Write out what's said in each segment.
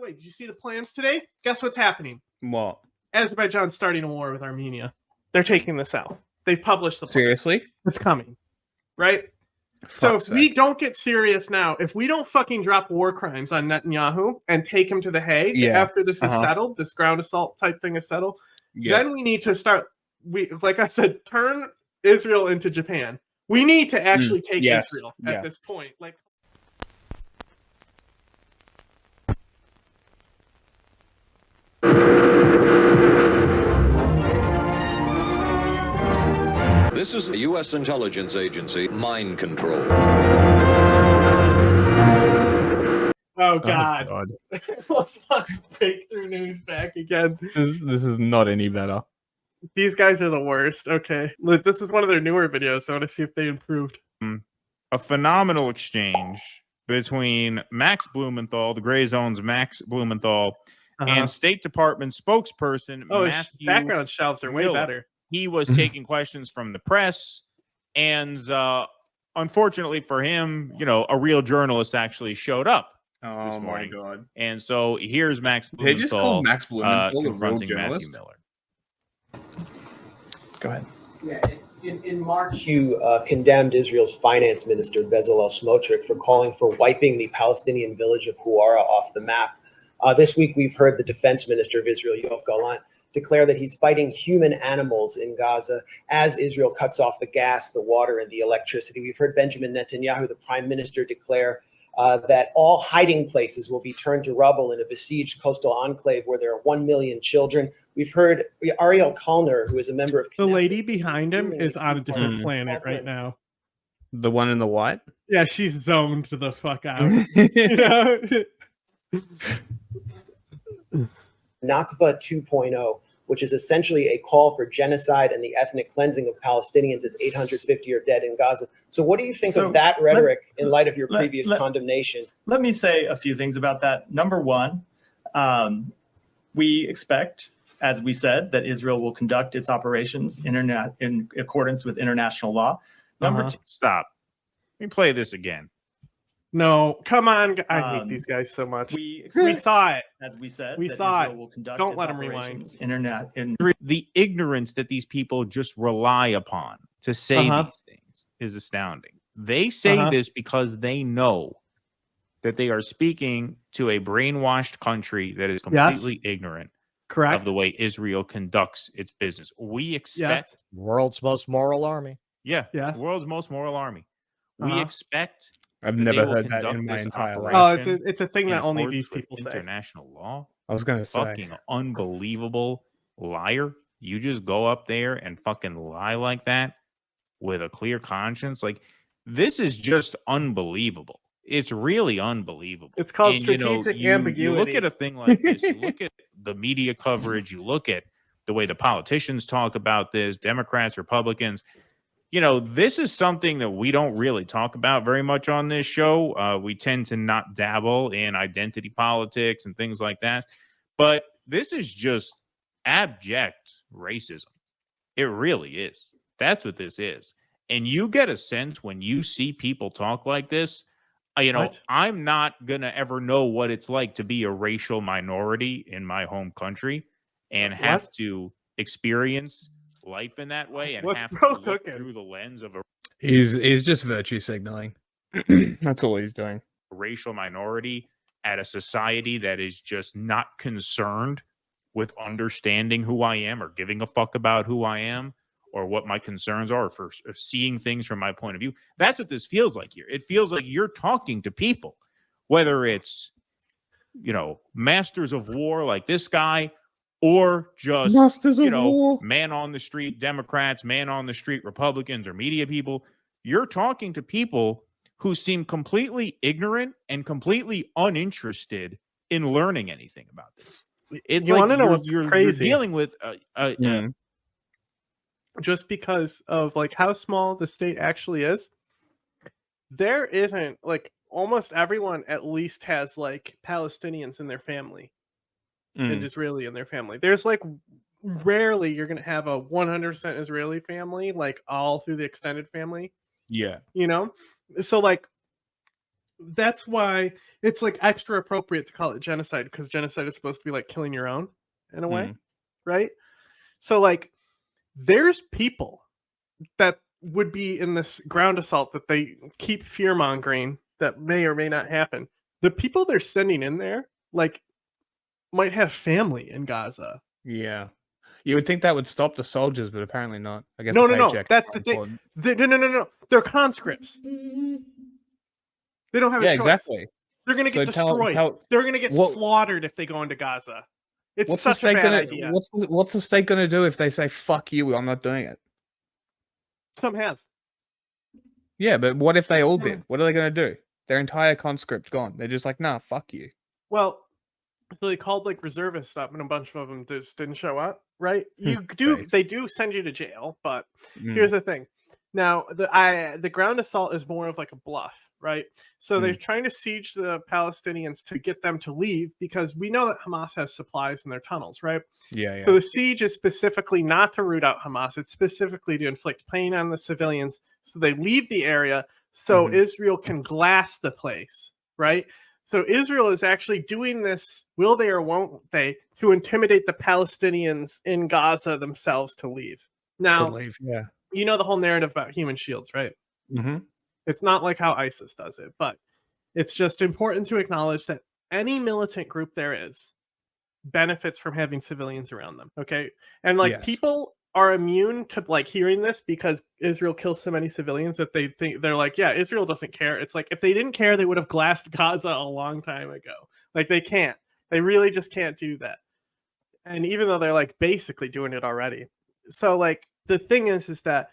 way, did you see the plans today? Guess what's happening? What? Azerbaijan's starting a war with Armenia. They're taking the south. They've published the plan. Seriously? It's coming, right? So if we don't get serious now, if we don't fucking drop war crimes on Netanyahu and take him to The Hague after this is settled, this ground assault type thing is settled, then we need to start. Like I said, turn Israel into Japan. We need to actually take Israel at this point. Like. This is the U.S. intelligence agency, mind control. Oh, God. Let's not breakthrough news back again. This is not any better. These guys are the worst. Okay. Look, this is one of their newer videos, so I want to see if they improved. A phenomenal exchange between Max Blumenthal, the Gray Zone's Max Blumenthal, and State Department spokesperson Matthew background shelves are way better. He was taking questions from the press, and unfortunately for him, a real journalist actually showed up. Oh my God! And so here's Max Blumenthal. They just called Max Blumenthal confronting Matthew Miller. Go ahead. Yeah, in March, you condemned Israel's finance minister Bezalel Smotrich for calling for wiping the Palestinian village of Huwara off the map. This week, we've heard the defense minister of Israel, Yoav Gallant, declare that he's fighting human animals in Gaza as Israel cuts off the gas, the water, and the electricity. We've heard Benjamin Netanyahu, the prime minister, declare that all hiding places will be turned to rubble in a besieged coastal enclave where there are 1 million children. We've heard Ariel Kalner, who is a member of Knesset, the lady behind him is on a different planet right now. The one in the what? Yeah, she's zoned the fuck out. Nakba 2.0, which is essentially a call for genocide and the ethnic cleansing of Palestinians as 850 are dead in Gaza. So what do you think of that rhetoric in light of your previous condemnation? Let me say a few things about that. Number one, we expect, as we said, that Israel will conduct its operations in accordance with international law. Number two, stop. Let me play this again. No, come on. I hate these guys so much. We saw it. As we said, we saw it. Don't let them rewind. The ignorance that these people just rely upon to say these things is astounding. They say this because they know that they are speaking to a brainwashed country that is completely ignorant of the way Israel conducts its business. We expect world's most moral army. Yeah, world's most moral army. We expect. I've never heard that in my entire life. Oh, it's a thing that only these people say. International law. I was gonna say, fucking unbelievable liar. You just go up there and fucking lie like that with a clear conscience. Like, this is just unbelievable. It's really unbelievable. It's called strategic ambiguity. You look at a thing like this. You look at the media coverage. You look at the way the politicians talk about this. Democrats, Republicans. This is something that we don't really talk about very much on this show. We tend to not dabble in identity politics and things like that. But this is just abject racism. It really is. That's what this is. And you get a sense when you see people talk like this, I'm not going to ever know what it's like to be a racial minority in my home country and have to experience life in that way and have to look through the lens of a he's just virtue signaling. That's all he's doing. Racial minority at a society that is just not concerned with understanding who I am or giving a fuck about who I am or what my concerns are for seeing things from my point of view. That's what this feels like here. It feels like you're talking to people, whether it's masters of war like this guy, or just, man on the street Democrats, man on the street Republicans, or media people. You're talking to people who seem completely ignorant and completely uninterested in learning anything about this. It's you like want to know what's crazy? You're dealing with just because of how small the state actually is. There isn't almost everyone at least has Palestinians in their family. And Israeli in their family. There's rarely you're going to have a 100% Israeli family, all through the extended family. Yeah. So that's why it's like extra appropriate to call it genocide, because genocide is supposed to be like killing your own in a way, right? So like there's people that would be in this ground assault that they keep fear mongering that may or may not happen. The people they're sending in there like might have family in Gaza. Yeah. You would think that would stop the soldiers, but apparently not. I guess No. is That's the important. thing. No. They're conscripts. They don't have a choice. Exactly. They're going to get destroyed. They're going to get slaughtered if they go into Gaza. It's such a bad idea. What's the state going to do if they say, fuck you, I'm not doing it? Some have. Yeah, but what if they all did? What are they going to do? Their entire conscript gone. They're just like, nah, fuck you. Well, so they called like reservists up, and a bunch of them just didn't show up, right? They do send you to jail, but here's the thing. Now, the ground assault is more of like a bluff, right? So they're trying to siege the Palestinians to get them to leave, because we know that Hamas has supplies in their tunnels, right? Yeah. So the siege is specifically not to root out Hamas. It's specifically to inflict pain on the civilians, so they leave the area so Israel can glass the place, right? So Israel is actually doing this, will they or won't they, to intimidate the Palestinians in Gaza themselves to leave. Now, you know the whole narrative about human shields, right? It's not like how ISIS does it, but it's just important to acknowledge that any militant group there is benefits from having civilians around them, okay? And like people are immune to like hearing this because Israel kills so many civilians that they think they're like, yeah, Israel doesn't care. It's like if they didn't care, they would have glassed Gaza a long time ago. Like they can't. They really just can't do that. And even though they're like basically doing it already. So like the thing is that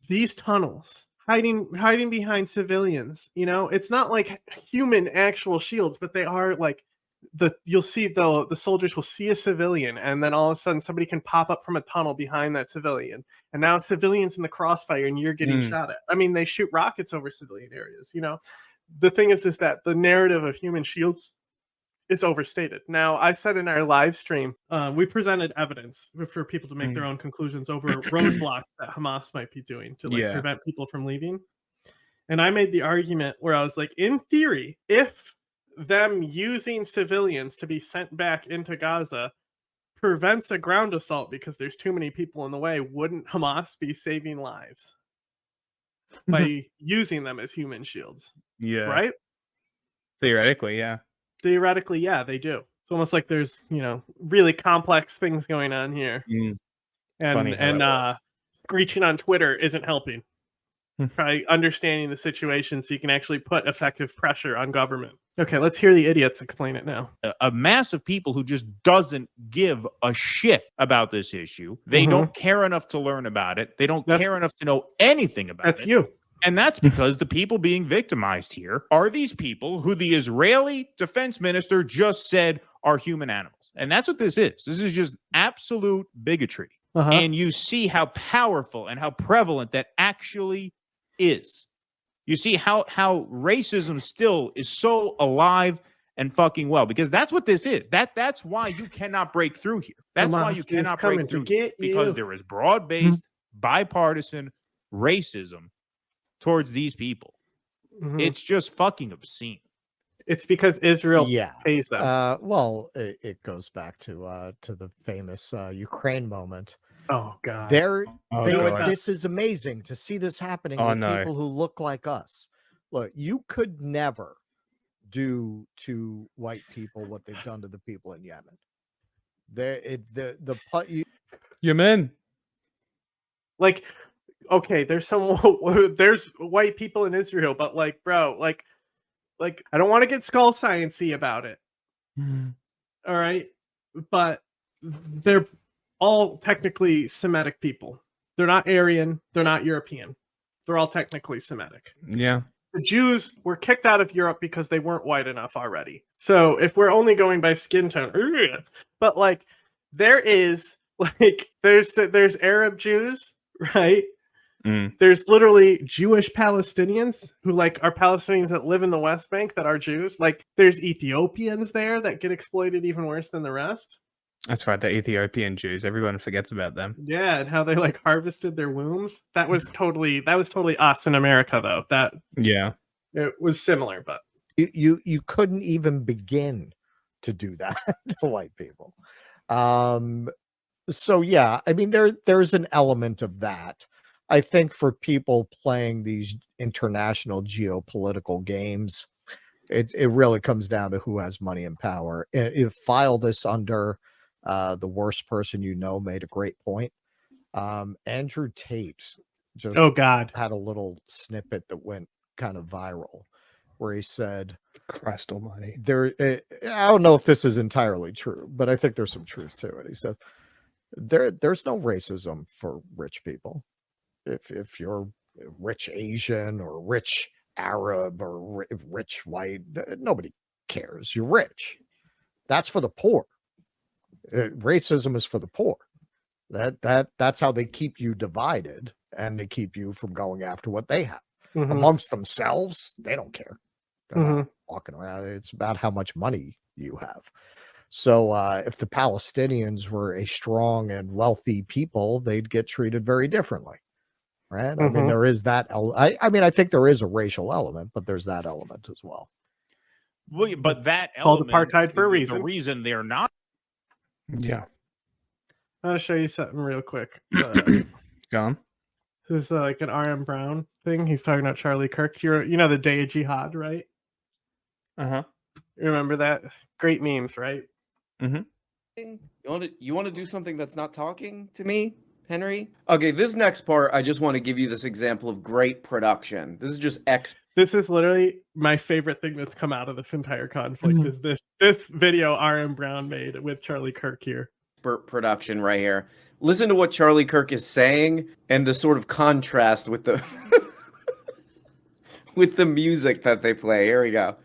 these tunnels hiding behind civilians, you know, it's not like human actual shields, but they are like you'll see the soldiers will see a civilian, and then all of a sudden somebody can pop up from a tunnel behind that civilian, and now civilians in the crossfire and you're getting shot at. I mean, they shoot rockets over civilian areas, you know. The thing is that the narrative of human shields is overstated. Now, I said in our live stream, we presented evidence for people to make their own conclusions over roadblocks that Hamas might be doing to like prevent people from leaving. And I made the argument where I was like, in theory, if them using civilians to be sent back into Gaza prevents a ground assault because there's too many people in the way, wouldn't Hamas be saving lives by using them as human shields? Yeah. Right? Theoretically, yeah. Theoretically, yeah, they do. It's almost like there's, you know, really complex things going on here. And screeching on Twitter isn't helping. Try understanding the situation so you can actually put effective pressure on government. Okay, let's hear the idiots explain it now. A mass of people who just doesn't give a shit about this issue. They don't care enough to learn about it. They don't care enough to know anything about it. That's you. And that's because the people being victimized here are these people who the Israeli defense minister just said are human animals. And that's what this is. This is just absolute bigotry. And you see how powerful and how prevalent that actually is. You see how racism still is so alive and fucking well, because that's what this is. That's why you cannot break through here. That's why you cannot break through here, because there is broad-based, bipartisan racism towards these people. It's just fucking obscene. It's because Israel pays them. Well, it goes back to the famous Ukraine moment. Oh God! This is amazing to see this happening with people who look like us. Look, you could never do to white people what they've done to the people in Yemen. Yemen. Like, okay, there's white people in Israel, but like, bro, like I don't want to get skull sciencey about it. All right, but they're all technically Semitic people. They're not Aryan. They're not European. They're all technically Semitic. Yeah. The Jews were kicked out of Europe because they weren't white enough already. So if we're only going by skin tone, but like there is like there's Arab Jews, right? There's literally Jewish Palestinians who like are Palestinians that live in the West Bank that are Jews. Like there's Ethiopians there that get exploited even worse than the rest. That's right, the Ethiopian Jews. Everyone forgets about them. Yeah, and how they like harvested their wombs. That was totally us in America, though. It was similar, but You couldn't even begin to do that to white people. So yeah, I mean there's an element of that. I think for people playing these international geopolitical games, it really comes down to who has money and power. And file this under the worst person you know made a great point. Andrew Tate just had a little snippet that went kind of viral where he said, Christ almighty, I don't know if this is entirely true, but I think there's some truth to it. He said there's no racism for rich people. If you're rich Asian or rich Arab or rich white, nobody cares. You're rich. That's for the poor. Racism is for the poor. That's how they keep you divided, and they keep you from going after what they have. Amongst themselves, they don't care. They're not walking around. It's about how much money you have. So if the Palestinians were a strong and wealthy people, they'd get treated very differently. Right. I mean, there is that. I mean, I think there is a racial element, but there's that element as well. Well, but that called element apartheid for a reason. The reason they're not. Yeah. I'm going to show you something real quick. Go on. This is like an R.M. Brown thing. He's talking about Charlie Kirk. You know the Day of Jihad, right? Uh-huh. Remember that? Great memes, right? You want to do something that's not talking to me, Henry? Okay, this next part, I just want to give you this example of great production. This is just This is literally my favorite thing that's come out of this entire conflict is this video R.M. Brown made with Charlie Kirk here. Production right here. Listen to what Charlie Kirk is saying and the sort of contrast with the with the music that they play. Here we go.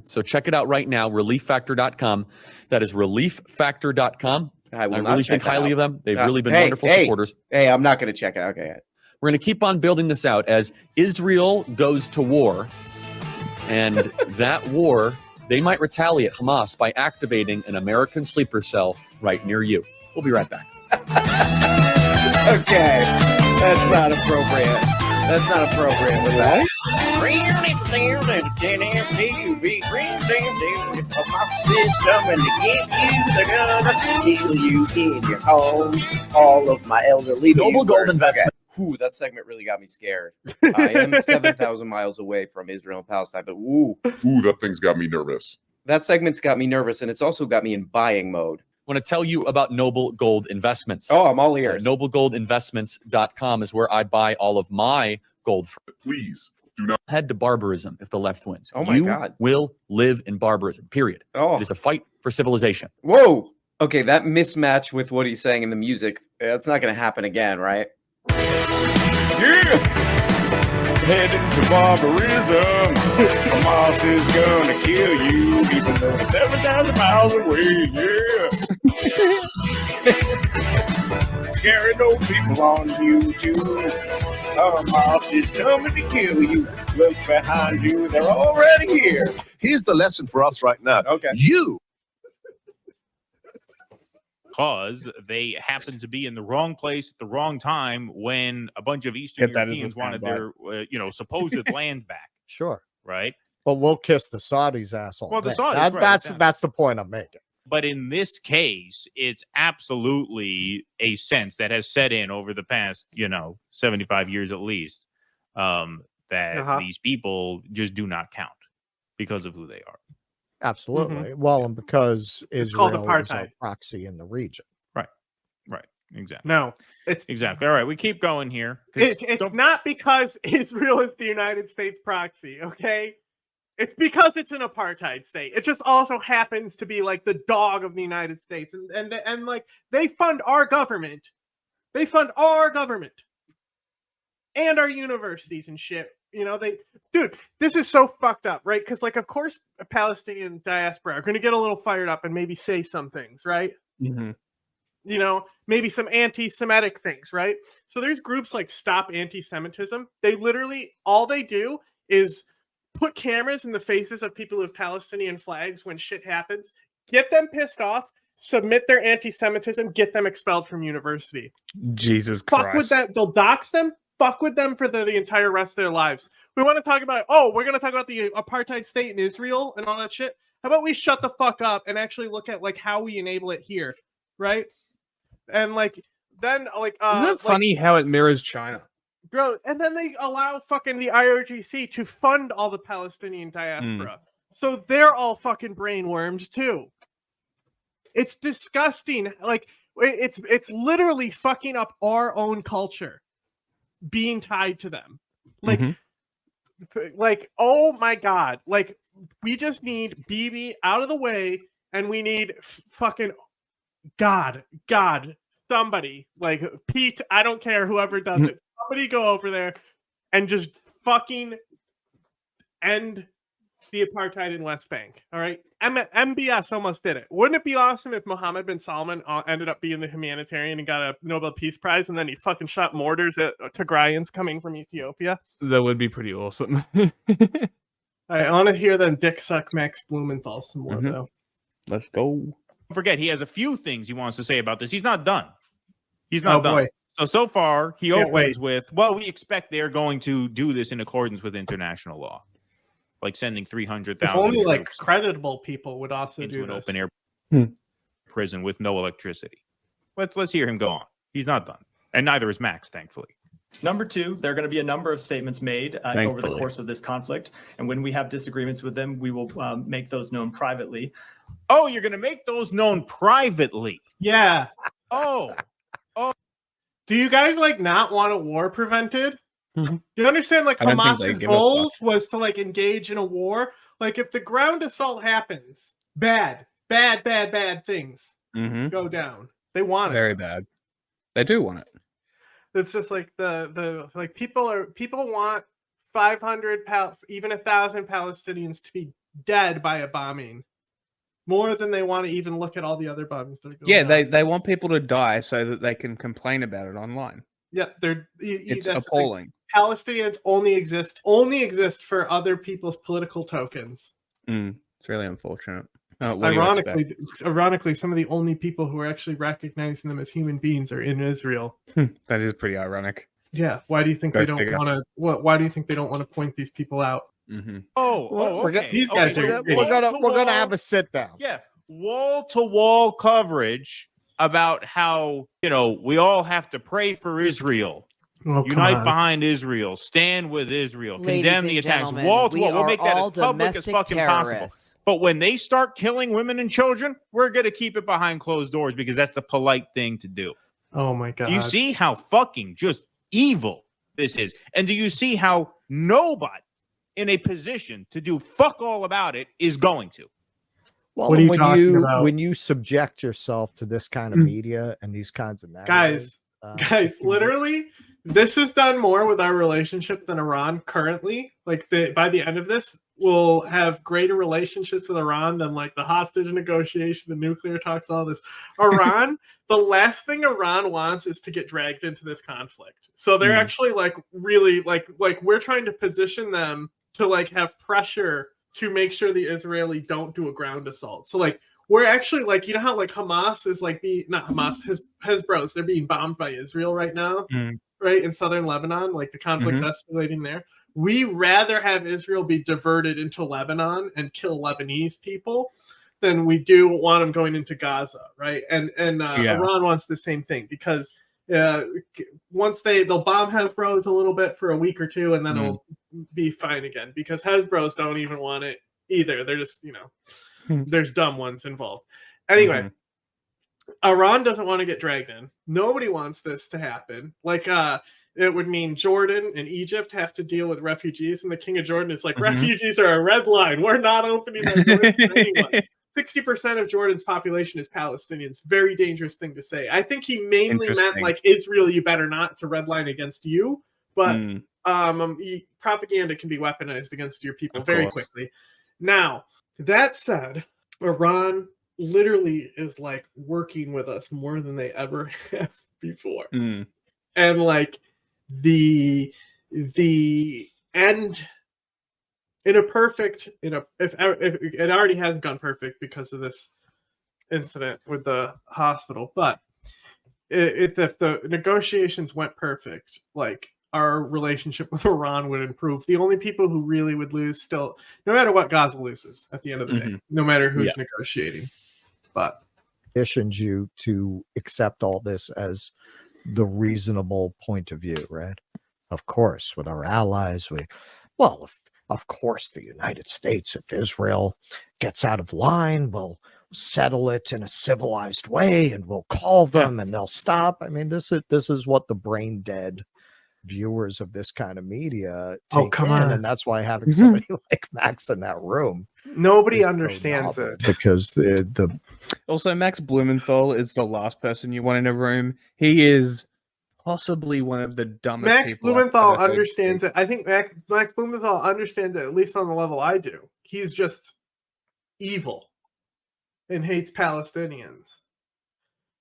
So check it out right now, relieffactor.com. That is relieffactor.com. I really think highly of them. They've really been wonderful supporters. Hey, I'm not going to check it. Okay. We're going to keep on building this out as Israel goes to war. And that war, they might retaliate Hamas by activating an American sleeper cell right near you. We'll be right back. Okay. That's not appropriate. That's not appropriate with that. My sis coming to get you. They're gonna kill you in your home. All of my elderly Noble Gold Investment. Okay. Ooh, that segment really got me scared. I am 7,000 miles away from Israel and Palestine, but ooh, that thing's got me nervous. That segment's got me nervous, and it's also got me in buying mode. I want to tell you about Noble Gold Investments. Oh, I'm all ears. NobleGoldInvestments.com is where I buy all of my gold. Please do not head to barbarism if the left wins. Oh my God. You will live in barbarism, period. Oh. It is a fight for civilization. Whoa. Okay, that mismatch with what he's saying in the music, that's not going to happen again, right? Yeah! Heading to barbarism. Hamas is gonna kill you, even though it's 7,000 miles away. Yeah! Scaring those people on YouTube. Hamas is coming to kill you. Look behind you, they're already here. Here's the lesson for us right now. Okay. Because they happen to be in the wrong place at the wrong time when a bunch of Eastern Europeans wanted their, supposed land back. Sure. Right. But we'll kiss the Saudis' asshole. Well, the Saudis. That's the point I'm making. But in this case, it's absolutely a sense that has set in over the past, 75 years at least, that these people just do not count because of who they are. Absolutely. Well, and because Israel is our proxy in the region. Right. Exactly. No, it's exactly. All right. We keep going here. It's not because Israel is the United States proxy. Okay. It's because it's an apartheid state. It just also happens to be like the dog of the United States. And like they fund our government. They fund our government and our universities and shit. Dude, this is so fucked up, right? Because, like, of course, a Palestinian diaspora are going to get a little fired up and maybe say some things, right? Maybe some anti-Semitic things, right? So there's groups like Stop Anti-Semitism. They literally, all they do is put cameras in the faces of people with Palestinian flags when shit happens, get them pissed off, submit their anti-Semitism, get them expelled from university. Jesus Christ. Fuck with that. They'll dox them. fuck with them for the entire rest of their lives. We want to talk about, we're going to talk about the apartheid state in Israel and all that shit. How about we shut the fuck up and actually look at like how we enable it here, right? And like then like isn't it funny how it mirrors China? Bro, and then they allow fucking the IRGC to fund all the Palestinian diaspora. So they're all fucking brainwormed too. It's disgusting. Like it's literally fucking up our own culture being tied to them. Like like oh my god. Like we just need Bibi out of the way and we need fucking God, somebody like Pete, I don't care, whoever does it, somebody go over there and just fucking end the apartheid in West Bank. All right, MBS almost did it. Wouldn't it be awesome if Mohammed bin Salman ended up being the humanitarian and got a Nobel Peace Prize, and then he fucking shot mortars at Tigrayans coming from Ethiopia? That would be pretty awesome. I want to hear them dick suck Max Blumenthal some more though. Let's go. Don't forget, he has a few things he wants to say about this. He's not done. He's not done. Boy. So far, he opens with, well, we expect they're going to do this in accordance with international law. Like sending 300,000. If only like creditable people would also into do an this. open air prison with no electricity. Let's hear him go on. He's not done. And neither is Max, thankfully. Number two, there are going to be a number of statements made over the course of this conflict. And when we have disagreements with them, we will make those known privately. Oh, you're going to make those known privately? Yeah. Oh. Do you guys like not want a war prevented? Do you understand? Like Hamas's goals was to like engage in a war. Like if the ground assault happens, bad things go down. They want it. Very bad. They do want it. It's just like the like people want 500 even 1,000 Palestinians to be dead by a bombing, more than they want to even look at all the other bombs that are going on. They want people to die so that they can complain about it online. Yep, it's appalling. Palestinians only exist for other people's political tokens. It's really unfortunate. Ironically, some of the only people who are actually recognizing them as human beings are in Israel. That is pretty ironic. Yeah. Why do you think they don't want to? Why do you think they don't want to point these people out? Okay. These guys are. We're gonna have a sit down. Yeah, wall to wall coverage about how we all have to pray for Israel. Unite behind Israel. Stand with Israel. Condemn the attacks. Wall to wall. We'll make that as public as fucking possible. But when they start killing women and children, we're going to keep it behind closed doors because that's the polite thing to do. Oh, my God. Do you see how fucking just evil this is? And do you see how nobody in a position to do fuck all about it is going to? Well, what are you talking about? When you subject yourself to this kind of media and these kinds of matters, guys, literally... This has done more with our relationship than Iran currently. Like by the end of this, we'll have greater relationships with Iran than like the hostage negotiation, the nuclear talks, all this. Iran, the last thing Iran wants is to get dragged into this conflict. So they're actually like really like we're trying to position them to like have pressure to make sure the Israeli don't do a ground assault. So like we're actually like, how like Hamas is like not Hamas, Hezbollah, they're being bombed by Israel right now. Right, in southern Lebanon, like the conflict's escalating there. We rather have Israel be diverted into Lebanon and kill Lebanese people than we do want them going into Gaza, right? And Iran wants the same thing because once they'll bomb Hezbollah a little bit for a week or two, and then it'll be fine again because Hezbollah don't even want it either. They're just there's dumb ones involved. Anyway. Iran doesn't want to get dragged in. Nobody wants this to happen. Like, it would mean Jordan and Egypt have to deal with refugees, and the King of Jordan is like, refugees are a red line. We're not opening our doors to anyone. 60% of Jordan's population is Palestinians. Very dangerous thing to say. I think he mainly meant like Israel, you better not. It's a red line against you. But propaganda can be weaponized against your people very quickly. Now, that said, Iran literally is like working with us more than they ever have before. And like the end in a perfect if it already hasn't gone perfect because of this incident with the hospital, but if the negotiations went perfect, like our relationship with Iran would improve. The only people who really would lose still, no matter what Gaza loses at the end of the day, no matter who's negotiating. But conditions you to accept all this as the reasonable point of view, right? Of course, with our allies, of course, the United States, if Israel gets out of line, will settle it in a civilized way, and we'll call them, and they'll stop. I mean, this is what the brain dead viewers of this kind of media take in, and that's why having somebody like Max in that room, nobody understands it, because the also Max Blumenthal is the last person you want in a room. He is possibly one of the dumbest Max people. Blumenthal understands it. I think Max Blumenthal understands it, at least on the level I do. He's just evil and hates Palestinians.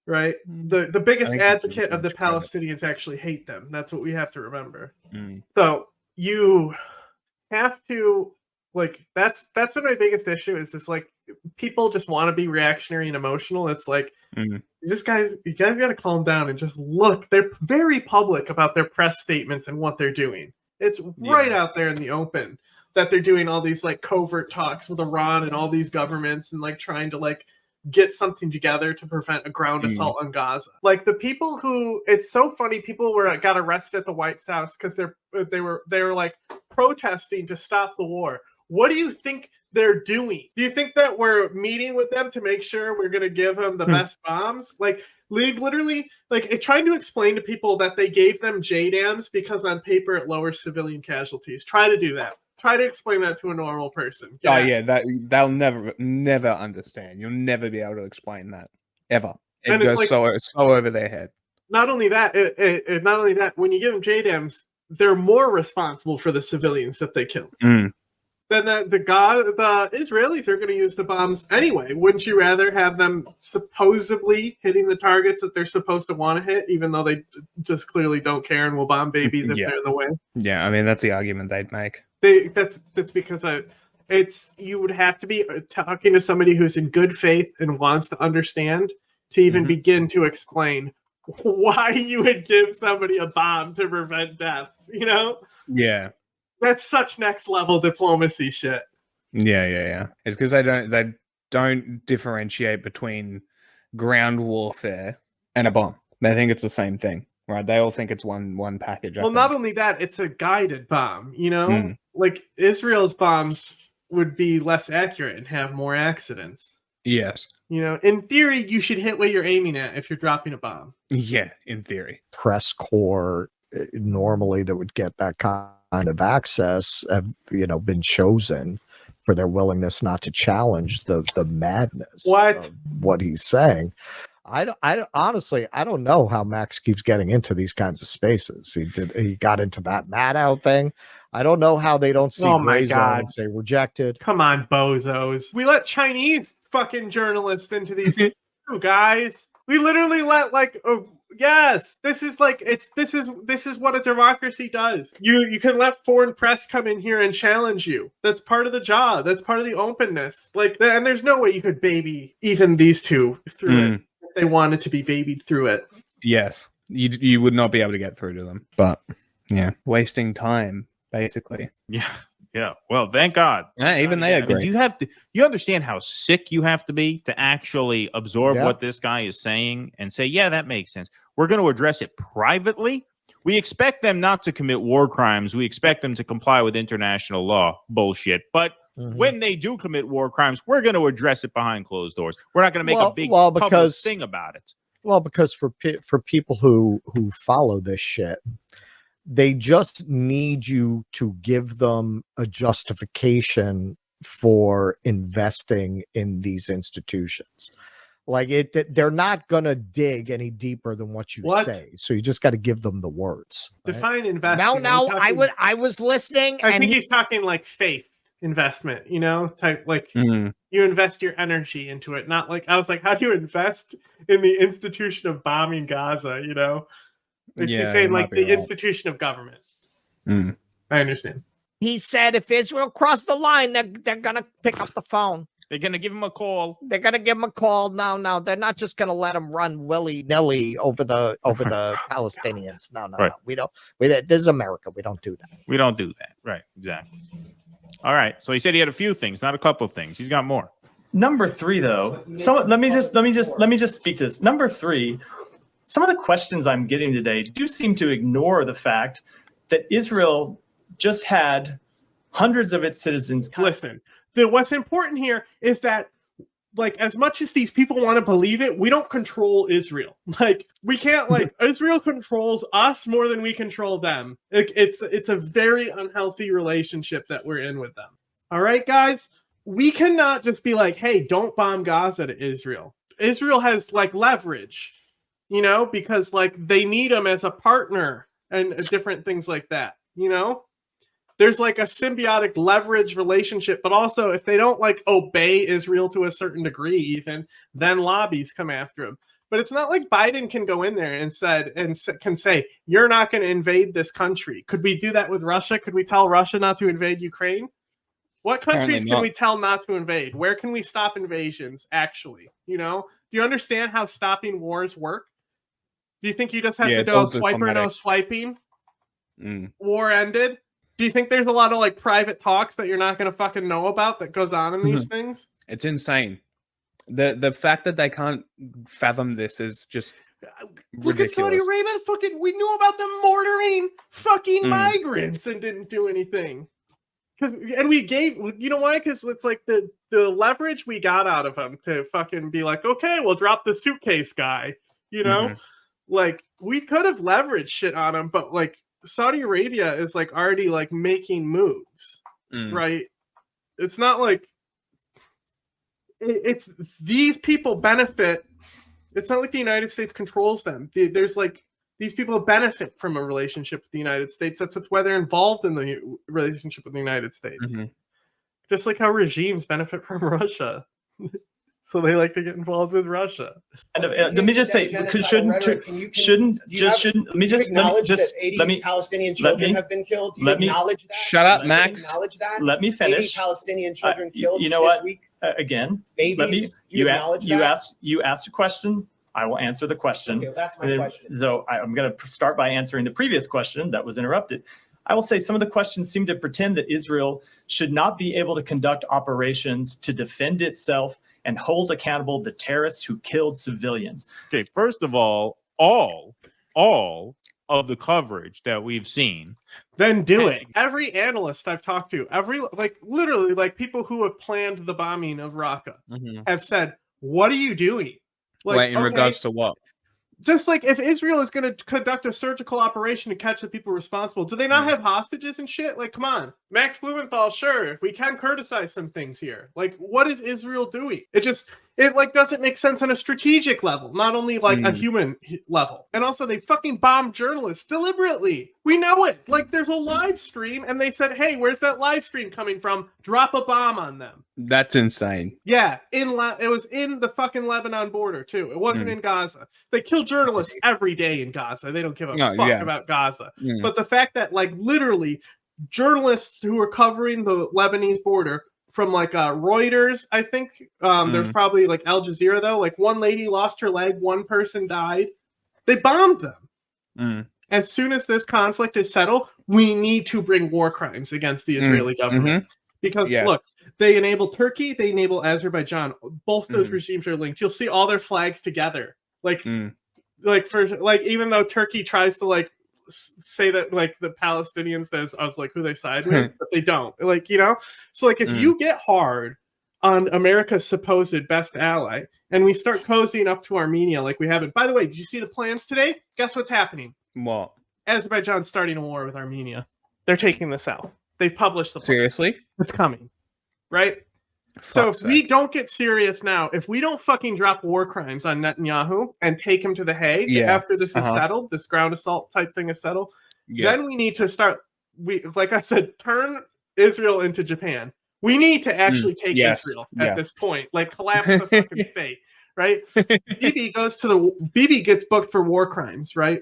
Right? The biggest advocate of the Palestinians actually hate them. That's what we have to remember. So you have to, like, that's been my biggest issue, is just like people just want to be reactionary and emotional. It's like you guys got to calm down and just look. They're very public about their press statements and what they're doing. It's right out there in the open that they're doing all these like covert talks with Iran and all these governments, and like trying to like get something together to prevent a ground assault on Gaza. Like the people who, it's so funny, people got arrested at the White House because they were like protesting to stop the war. What do you think they're doing? Do you think that we're meeting with them to make sure we're going to give them the best bombs? Like, literally, like, trying to explain to people that they gave them JDAMs because on paper it lowers civilian casualties. Try to do that. Try to explain that to a normal person. They'll never understand. You'll never be able to explain that ever. It And goes like, so over their head. Not only that, when you give them JDAMs, they're more responsible for the civilians that they kill. Then the Israelis are going to use the bombs anyway. Wouldn't you rather have them supposedly hitting the targets that they're supposed to want to hit, even though they just clearly don't care and will bomb babies if they're in the way? Yeah, I mean, that's the argument they'd make. That's because you would have to be talking to somebody who's in good faith and wants to understand to even begin to explain why you would give somebody a bomb to prevent deaths, you know? Yeah. That's such next level diplomacy shit. Yeah. It's because they don't differentiate between ground warfare and a bomb. They think it's the same thing, right? They all think it's one package. Well, not only that, it's a guided bomb, you know? Like, Israel's bombs would be less accurate and have more accidents. Yes. You know, in theory, you should hit what you're aiming at if you're dropping a bomb. Yeah, in theory. Press corps normally that would get that kind of access have, been chosen for their willingness not to challenge the madness of what he's saying. I honestly, I don't know how Max keeps getting into these kinds of spaces. He got into that Maddow thing. I don't know how they don't see gray zone and say rejected. Come on, bozos. We let Chinese fucking journalists into these guys. We literally let yes, this is what a democracy does. You can let foreign press come in here and challenge you. That's part of the job. That's part of the openness. And there's no way you could baby even these two through it if they wanted to be babied through it. Yes, you would not be able to get through to them. But yeah, wasting time basically. Yeah. Well, thank God. Even they agree. You understand how sick you have to be to actually absorb what this guy is saying and say, yeah, that makes sense. We're going to address it privately. We expect them not to commit war crimes. We expect them to comply with international law. Bullshit. But when they do commit war crimes, we're going to address it behind closed doors. We're not going to make a big public thing about it. Well, because for people who follow this shit, they just need you to give them a justification for investing in these institutions. They're not going to dig any deeper than what you say. So you just got to give them the words. Right? Define investment. No, I was listening. I think he's talking like faith investment, type you invest your energy into it. Not like, I was like, how do you invest in the institution of bombing Gaza, He's saying like the institution of government. I understand. He said if Israel crossed the line, they're going to pick up the phone. They're going to give him a call. They're going to give him a call. No. They're not just going to let him run willy-nilly over the Palestinians. No. We don't. This is America. We don't do that. We don't do that. Right. Exactly. All right. So he said he had a few things, not a couple of things. He's got more. Number 3, though. Let me just speak to this. Number 3. Some of the questions I'm getting today do seem to ignore the fact that Israel just had hundreds of its citizens. Listen, what's important here is that, like, as much as these people want to believe it, we don't control Israel. Like, we can't, like, Israel controls us more than we control them. It's a very unhealthy relationship that we're in with them. All right, guys? We cannot just be like, hey, don't bomb Gaza to Israel. Israel has, like, leverage. You know, because like they need him as a partner and different things like that. You know, there's like a symbiotic leverage relationship, but also if they don't like obey Israel to a certain degree, even then lobbies come after him. But it's not like Biden can go in there and can say, you're not going to invade this country. Could we do that with Russia? Could we tell Russia not to invade Ukraine? What countries can we tell not to invade? Where can we stop invasions? Actually, you know, do you understand how stopping wars work? Do you think you just have to go swipe or no swiping? War ended? Do you think there's a lot of like private talks that you're not going to fucking know about that goes on in these things? It's insane. The fact that they can't fathom this is just look at Saudi Arabia. Fucking, we knew about them mortaring fucking migrants and didn't do anything. And we gave, you know why? Because it's like the leverage we got out of them to fucking be like, okay, we'll drop the suitcase guy, you know? Like, we could have leveraged shit on him, but like Saudi Arabia is like already like making moves, right? It's not like it's these people benefit. It's not like the United States controls them. There's like these people benefit from a relationship with the United States. That's why they're involved in the relationship with the United States. Just like how regimes benefit from Russia. So they like to get involved with Russia. And let me just say, because let me Palestinian children have been killed. Let me acknowledge that. Shut up, Max. Let me finish. Palestinian children killed. You know what? Again, babies. You asked a question. I will answer the question. Okay, that's my question. So I'm going to start by answering the previous question that was interrupted. I will say some of the questions seem to pretend that Israel should not be able to conduct operations to defend itself and hold accountable the terrorists who killed civilians. Okay, first of all of the coverage that we've seen, then do it. Every analyst I've talked to, literally people who have planned the bombing of Raqqa have said, what are you doing? Like, in regards to what? Just like if Israel is going to conduct a surgical operation to catch the people responsible, do they not have hostages and shit? Like, come on. Max Blumenthal, sure, we can criticize some things here. Like, what is Israel doing? It doesn't make sense on a strategic level, not only like a human level. And also they fucking bombed journalists deliberately. We know it. Like, there's a live stream and they said, hey, where's that live stream coming from? Drop a bomb on them. That's insane. Yeah, it was in the fucking Lebanon border too. It wasn't in Gaza. They kill journalists every day in Gaza. They don't give a fuck about Gaza. But the fact that like literally journalists who are covering the Lebanese border from like Reuters, I think there's probably like Al Jazeera though. Like one lady lost her leg, one person died. They bombed them. As soon as this conflict is settled, we need to bring war crimes against the Israeli government. Because look, they enable Turkey, they enable Azerbaijan. Both those regimes are linked. You'll see all their flags together. Even though Turkey tries to like say that like the Palestinians, I was like who they side with, but they don't. Like, you know, so like if you get hard on America's supposed best ally, and we start cozying up to Armenia like we haven't. By the way, did you see the plans today? Guess what's happening? What? Azerbaijan's starting a war with Armenia. They're taking this out. They've published the plan. Seriously? It's coming, right? So if we don't get serious now, if we don't fucking drop war crimes on Netanyahu and take him to the Hague after this is settled, this ground assault type thing is settled, then we need to start. Like I said, turn Israel into Japan. We need to actually take Israel at this point, like collapse the fucking state, right? Bibi gets booked for war crimes, right?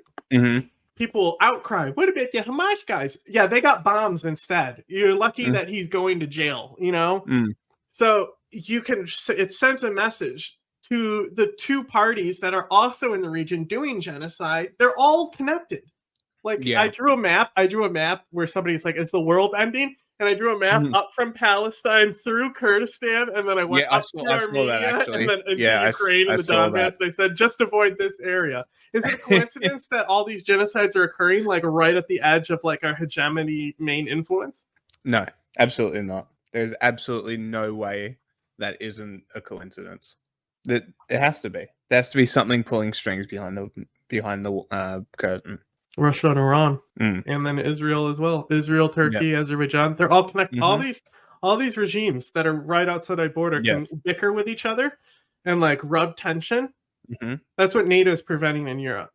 People outcry. What about the Hamas guys? Yeah, they got bombs instead. You're lucky that he's going to jail, you know? So it sends a message to the two parties that are also in the region doing genocide. They're all connected. Like I drew a map where somebody's like, is the world ending? And I drew a map up from Palestine through Kurdistan, and then I went up through Armenia, and then into Ukraine and the Donbass. They said, just avoid this area. Is it a coincidence that all these genocides are occurring like right at the edge of like our hegemony main influence? No, absolutely not. There's absolutely no way that isn't a coincidence. That it has to be. There has to be something pulling strings behind the curtain. Russia and Iran, and then Israel as well. Israel, Turkey, Azerbaijan. They're all connected. All these regimes that are right outside our border can bicker with each other and like rub tension. That's what NATO is preventing in Europe.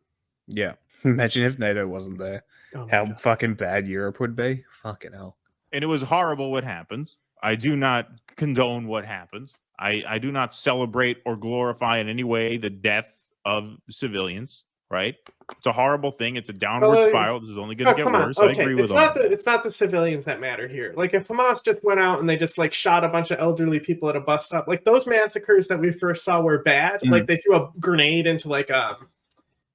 Yeah. Imagine if NATO wasn't there. How fucking bad Europe would be. Fucking hell. And it was horrible what happens. I do not condone what happens. I do not celebrate or glorify in any way the death of civilians. Right? It's a horrible thing. It's a downward spiral. This is only going to get worse. I agree with all. It's not the civilians that matter here. Like if Hamas just went out and they just like shot a bunch of elderly people at a bus stop, like those massacres that we first saw were bad. Like they threw a grenade into like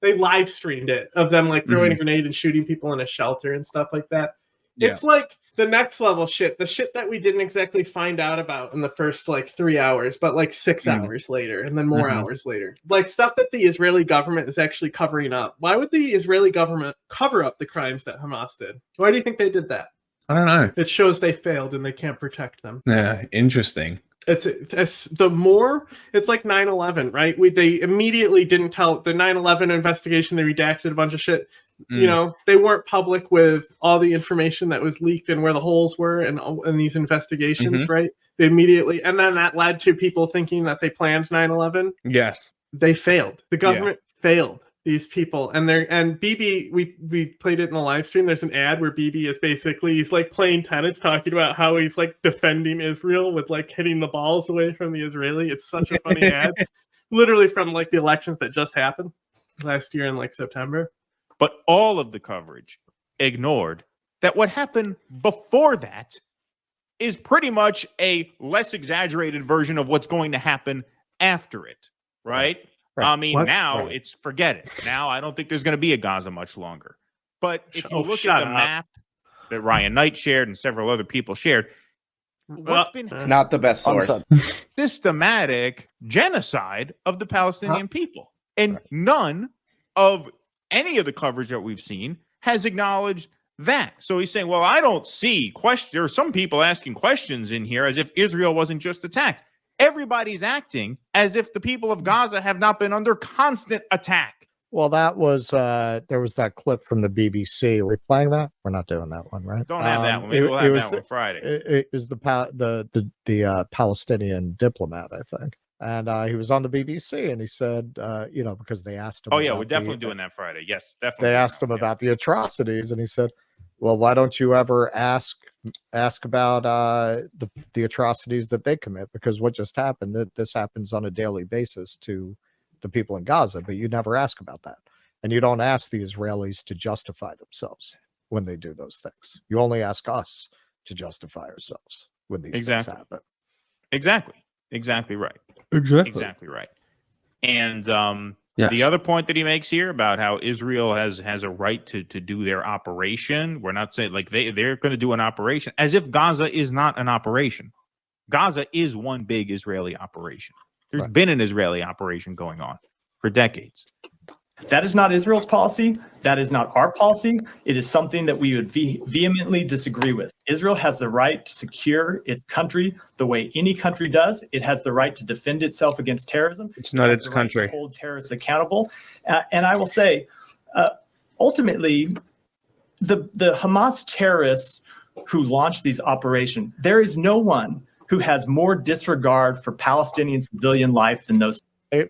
they live streamed it of them like throwing a grenade and shooting people in a shelter and stuff like that. It's like the next level shit, the shit that we didn't exactly find out about in the first like 3 hours, but like 6 hours later and then more hours later. Like stuff that the Israeli government is actually covering up. Why would the Israeli government cover up the crimes that Hamas did? Why do you think they did that? I don't know. It shows they failed and they can't protect them. Yeah, interesting. It's the more it's like 9/11, right? They immediately didn't tell the 9/11 investigation. They redacted a bunch of shit. You know, they weren't public with all the information that was leaked and where the holes were and these investigations, right? They immediately, and then that led to people thinking that they planned 9/11. Yes, they failed. The government failed these people, and Bibi. We played it in the live stream. There's an ad where Bibi is basically he's like playing tennis, talking about how he's like defending Israel with like hitting the balls away from the Israeli. It's such a funny ad, literally from like the elections that just happened last year in like September. But all of the coverage ignored that what happened before that is pretty much a less exaggerated version of what's going to happen after it, right? I mean, it's forget it. Now I don't think there's going to be a Gaza much longer. But if you look at the map that Ryan Knight shared and several other people shared, what's been not the best source. Systematic genocide of the Palestinian people. And none of any of the coverage that we've seen has acknowledged that. So he's saying, well, I don't see questions. There are some people asking questions in here as if Israel wasn't just attacked. Everybody's acting as if the people of Gaza have not been under constant attack. Well, that was there was that clip from the BBC. Are we playing that? We're not doing that one, right? Don't have that one. Maybe we'll have that one Friday. It was the Palestinian diplomat, I think. And he was on the BBC, and he said, because they asked him. Oh, yeah, we're definitely doing that Friday. Yes, definitely. They asked him about the atrocities, and he said, well, why don't you ever ask about the atrocities that they commit? Because what just happened, this happens on a daily basis to the people in Gaza, but you never ask about that. And you don't ask the Israelis to justify themselves when they do those things. You only ask us to justify ourselves when these things happen. Exactly right. Exactly right. And the other point that he makes here about how Israel has a right to do their operation. We're not saying like they're going to do an operation as if Gaza is not an operation. Gaza is one big Israeli operation. There's been an Israeli operation going on for decades. That is not Israel's policy. That is not our policy. It is something that we would vehemently disagree with. Israel has the right to secure its country the way any country does. It has the right to defend itself against terrorism. It's not its country. To hold terrorists accountable. And I will say, ultimately, the Hamas terrorists who launched these operations, there is no one who has more disregard for Palestinian civilian life than those.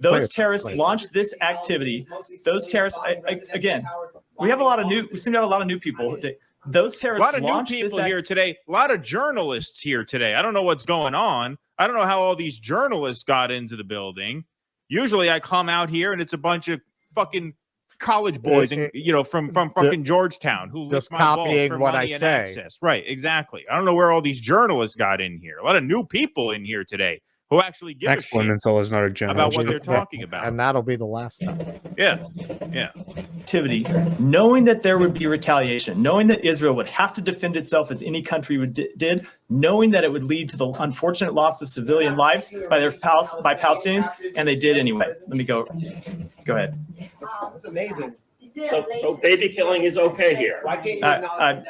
Those terrorists launched this activity. Those terrorists, again, we seem to have a lot of new people. Those terrorists, a lot of new people here today. A lot of journalists here today. I don't know what's going on. I don't know how all these journalists got into the building. Usually, I come out here and it's a bunch of fucking college boys, from fucking Georgetown who just copying what I say. Access. Right, exactly. I don't know where all these journalists got in here. A lot of new people in here today. who actually give a shit Blumenthal is not a journalist about what they're talking about. And that'll be the last time. Yeah. Activity, knowing that there would be retaliation, knowing that Israel would have to defend itself as any country did, knowing that it would lead to the unfortunate loss of civilian lives by Palestinians, and they did anyway. Let me go ahead. It's amazing. So baby killing is okay here. Why can't you acknowledge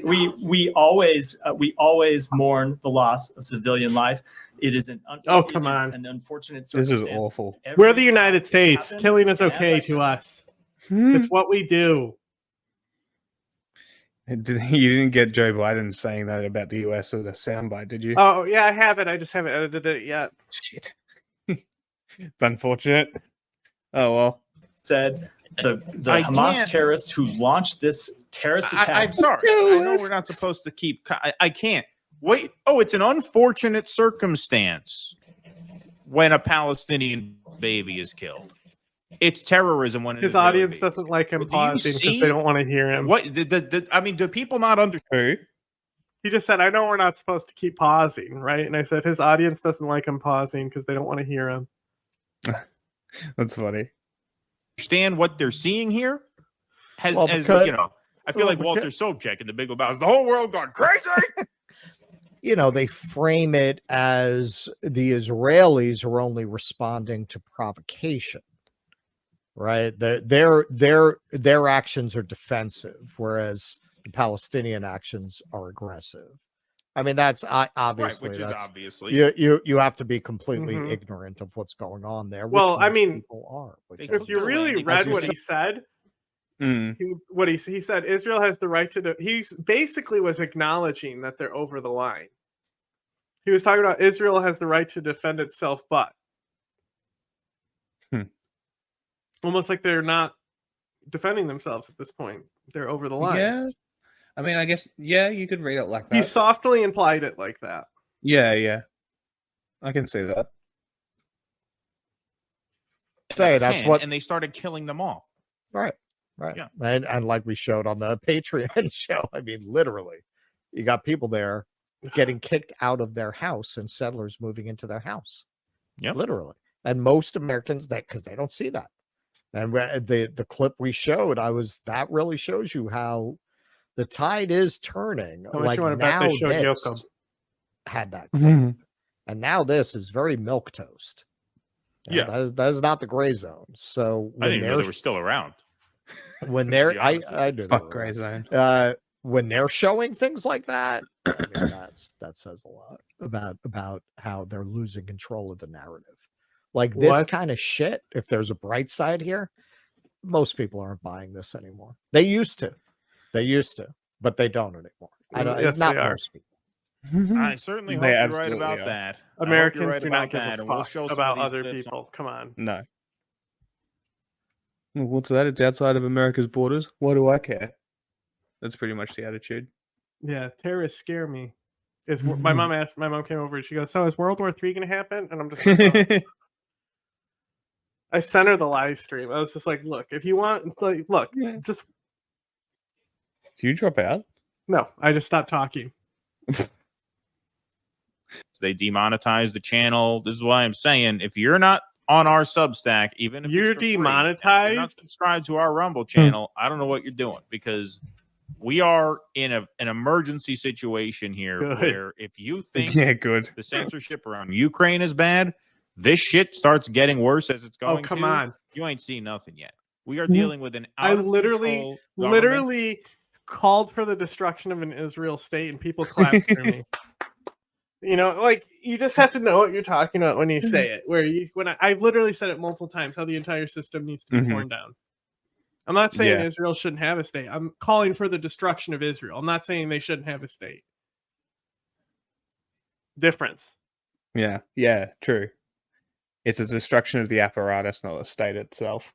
We always mourn the loss of civilian life. It is an an unfortunate This circumstance. is awful. We're the United States. Killing is okay to us. It's what we do. You didn't get Joe Biden saying that about the US as a soundbite, did you? Oh yeah, I have it. I just haven't edited it yet. Shit. It's unfortunate. Oh well. Said the Hamas terrorists who launched this terrorist attack. I'm sorry. I know we're not supposed to keep. I can't. Wait. Oh, it's an unfortunate circumstance when a Palestinian baby is killed. It's terrorism when his audience doesn't like him pausing because they don't want to hear him. What? I mean, do people not understand? He just said, "I know we're not supposed to keep pausing, right?" And I said, his audience doesn't like him pausing because they don't want to hear him. That's funny. Understand what they're seeing here? I feel like Walter Sobchak in The Big Lebowski. The whole world gone crazy. They frame it as the Israelis are only responding to provocation, right? Their actions are defensive, whereas the Palestinian actions are aggressive. I mean, that's obviously, right, which is obviously you have to be ignorant of what's going on there. Well, I mean, people are. If you really read what he said, he said Israel has the right to. He basically was acknowledging that they're over the line. He was talking about Israel has the right to defend itself, but almost like they're not defending themselves at this point. They're over the line. Yeah. I mean, I guess, you could read it like that. He softly implied it like that. Yeah. I can see that. And they started killing them all. Right. Yeah. And like we showed on the Patreon show, I mean, literally, you got people there getting kicked out of their house and settlers moving into their house. Yeah. Literally. And most Americans, because they don't see that. And the clip we showed, that really shows you how the tide is turning. Like now this had that clip. And now this is very milquetoast. Yeah. That is not the gray zone. So I didn't know they were still around. When they're I do fuck gray zone. When they're showing things like that, I mean, that says a lot about how they're losing control of the narrative. Like this kind of shit, if there's a bright side here, most people aren't buying this anymore. They used to, but they don't anymore. Yes, not they are. most people. I certainly hope you're right about that. Americans do not give a we'll fuck about other people. Come on. No. What's that? It's outside of America's borders. Why do I care? That's pretty much the attitude. Yeah, terrorists scare me. My mom came over and she goes, "So is World War III going to happen?" And I'm just like, oh. I sent her the live stream. I was just like, "Look, if you want, just." Do you drop out? No, I just stopped talking. They demonetized the channel. This is why I'm saying, if you're not on our Substack, even if you're demonetized, you're not subscribed to our Rumble channel, I don't know what you're doing, because we are in an emergency situation here where if you think the censorship around Ukraine is bad, this shit starts getting worse as it's going. Come on. You ain't seen nothing yet. We are dealing with an I literally called for the destruction of an Israel state and people clapped for me. You just have to know what you're talking about when you say it. I've literally said it multiple times, how the entire system needs to be torn down. I'm not saying Israel shouldn't have a state. I'm calling for the destruction of Israel. I'm not saying they shouldn't have a state. Difference. Yeah, true. It's a destruction of the apparatus, not the state itself.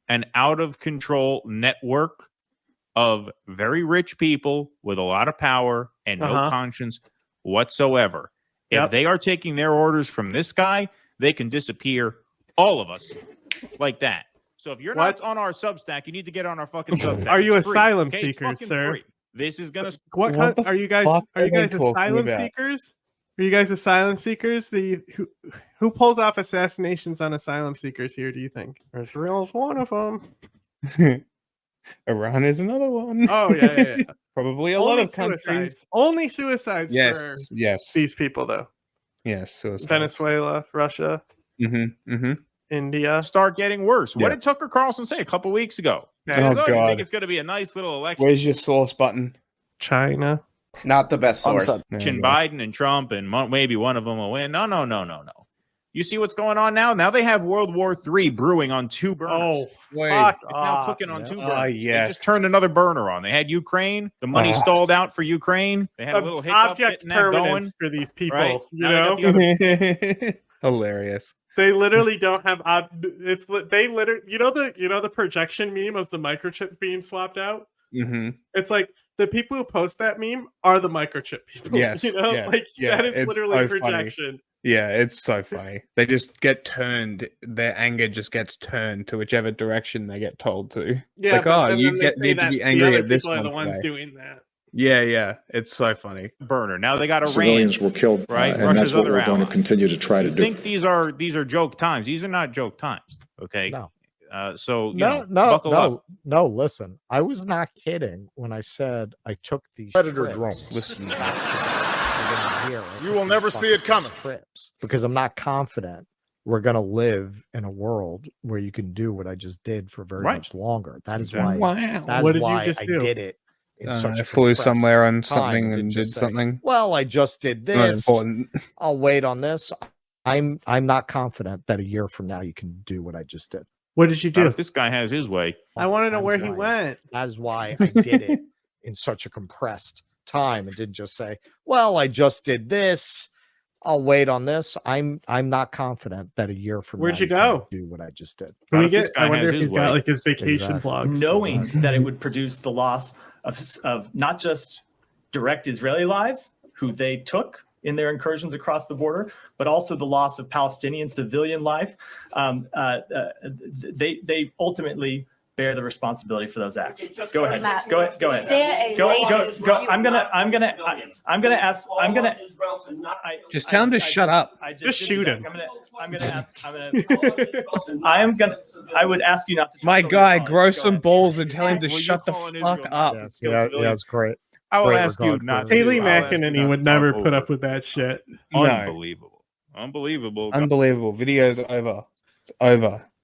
An out of control network of very rich people with a lot of power and no conscience whatsoever. If they are taking their orders from this guy, they can disappear all of us like that. So if you're not on our Substack, you need to get on our fucking Substack. Are you It's free. asylum Okay? seekers, sir? Free. This is gonna. Are you guys asylum seekers? Are you guys asylum seekers? Who pulls off assassinations on asylum seekers here? Do you think Israel's one of them? Iran is another one. Oh yeah. Probably a Only lot of suicides. countries. Only suicides Yes, for yes, these people though. yes. Suicides. Venezuela, Russia, India. Start getting worse. What Yeah. did Tucker Carlson say a couple weeks ago? Oh, He says, you God. think it's going to be a nice little election? Where's your source button? China. Not the best source. Biden and Trump and maybe one of them will win. No. You see what's going on now? Now they have World War III brewing on 2 burners. Oh, It's now cooking on 2 burners. yes. They just turned another burner on. They had Ukraine. The money stalled out for Ukraine. They had a little hiccup Object getting that going. permanence for these people. Right? You Now know, they got the Hilarious. they literally don't have. They literally. You know the projection meme of the microchip being swapped out. It's like the people who post that meme are the microchip people. Yes, you know, that is it's literally so projection. Funny. Yeah, it's so funny. They just get turned. Their anger just gets turned to whichever direction they get told to. Yeah, like, but oh, you need to be angry at this people one are the ones today. doing that. Yeah, it's so funny. burner. Now they got Iran. Civilians were killed, right? and that's what we're going to ally. continue to try to You do. think these are joke times? These are not joke times. Okay. No. So buckle up. No. Listen, I was not kidding when I said I took these Predator trips. drones. Listen, you You will never see it coming. Trips because I'm not confident we're going to live in a world where you can do what I just did for very Right. much longer. That is Exactly. why. Wow. That's What did you why just I do? did it. In such I a flew compressed somewhere on time something and didn't did just say, something. Well, I just did Not this. important. I'll wait on this. I'm not confident that a year from now you can do what I just did. What did you Not do? if this guy has his way. I want to know That where is he why- went. That is why I did it in such a compressed time and didn't just say, "Well, I just did this. I'll wait on this." I'm not confident that a year from Where'd now you can go? do what I just did. Can we if this get? guy I wonder has if his he's got way. like his vacation Exactly. vlogs. Knowing that it would produce the loss of not just direct Israeli lives, who they took in their incursions across the border, but also the loss of Palestinian civilian life. They ultimately bear the responsibility for those acts. Go ahead. Matt, Go ahead. Go is ahead. there a Go. way Go. to Go. review I'm gonna ask. Just tell him to shut up. Just shoot him. I would ask you not to. My talk over guy, the phone. grow Go some ahead. balls and tell him to Well, shut the you're calling fuck Israel up. Yes, kill yeah, civilians. that's great. I will Great ask you regard not for to. Haley I'll ask you McEnany not would to never talk put over. up with that shit. No. Unbelievable. Unbelievable. Video's over. It's over.